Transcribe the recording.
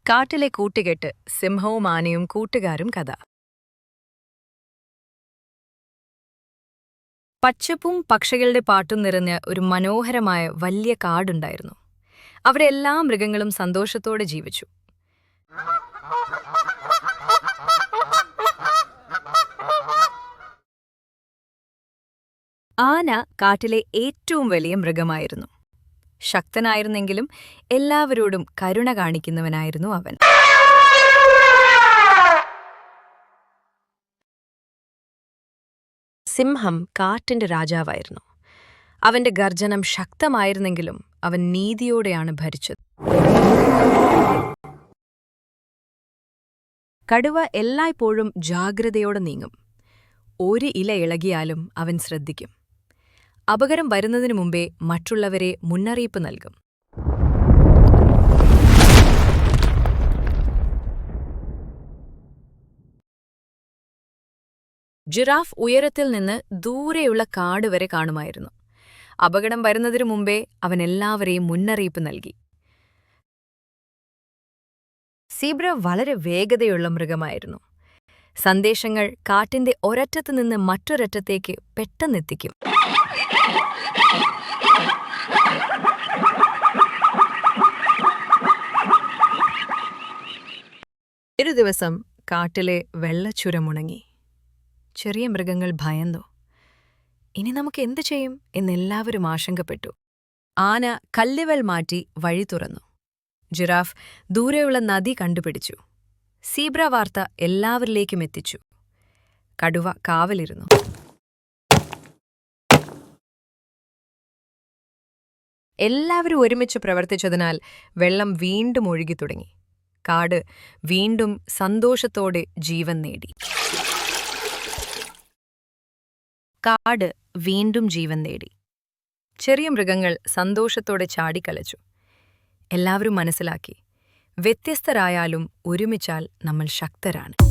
കാട്ടിലെ കൂട്ടുകെട്ട് സിംഹവും ആനയും കൂട്ടുകാരും കഥ. പച്ചപ്പും പക്ഷികളുടെ പാട്ടും നിറഞ്ഞ ഒരു മനോഹരമായ വലിയ കാടുണ്ടായിരുന്നു. അവിടെ എല്ലാ മൃഗങ്ങളും സന്തോഷത്തോടെ ജീവിച്ചു. ആന കാട്ടിലെ ഏറ്റവും വലിയ മൃഗമായിരുന്നു. ശക്തനായിരുന്നെങ്കിലും എല്ലാവരോടും കരുണ കാണിക്കുന്നവനായിരുന്നു അവൻ. സിംഹം കാട്ടിന്റെ രാജാവായിരുന്നു. അവന്റെ ഗർജനം ശക്തമായിരുന്നെങ്കിലും അവൻ നീതിയോടെയാണ് ഭരിച്ചത്. കടുവ എല്ലായ്പ്പോഴും ജാഗ്രതയോടെ നീങ്ങും. ഒരു ഇല ഇളകിയാലും അവൻ ശ്രദ്ധിക്കും. അപകടം വരുന്നതിനു മുമ്പേ മറ്റുള്ളവരെ മുന്നറിയിപ്പ് നൽകും. ജിറാഫ് ഉയരത്തിൽ നിന്ന് ദൂരെയുള്ള കാട് വരെ കാണുമായിരുന്നു. അപകടം വരുന്നതിനു മുമ്പേ അവൻ എല്ലാവരെയും മുന്നറിയിപ്പ് നൽകി. സീബ്ര വളരെ വേഗതയുള്ള മൃഗമായിരുന്നു. സന്ദേശങ്ങൾ കാട്ടിന്റെ ഒരറ്റത്ത് നിന്ന് മറ്റൊരറ്റത്തേക്ക് പെട്ടെന്നെത്തിക്കും. ഒരു ദിവസം കാട്ടിലെ വെള്ളച്ചുരമുണങ്ങി. ചെറിയ മൃഗങ്ങൾ ഭയന്നു. ഇനി നമുക്ക് എന്തു ചെയ്യും എന്നെല്ലാവരും ആശങ്കപ്പെട്ടു. ആന കല്ലുകൾ മാറ്റി വഴി തുറന്നു. ജിറാഫ് ദൂരെയുള്ള നദി കണ്ടുപിടിച്ചു. സീബ്ര വാർത്ത എല്ലാവരിലേക്കും എത്തിച്ചു. കടുവ കാവലിരുന്നു. എല്ലാവരും ഒരുമിച്ച് പ്രവർത്തിച്ചതിനാൽ വെള്ളം വീണ്ടും ഒഴുകി തുടങ്ങി. കാട് വീണ്ടും സന്തോഷത്തോടെ ജീവൻ നേടി. ചെറിയ മൃഗങ്ങൾ സന്തോഷത്തോടെ ചാടിക്കളിച്ചു. എല്ലാവരും മനസ്സിലാക്കി, വ്യത്യസ്തരായാലും ഒരുമിച്ചാൽ നമ്മൾ ശക്തരാണ്.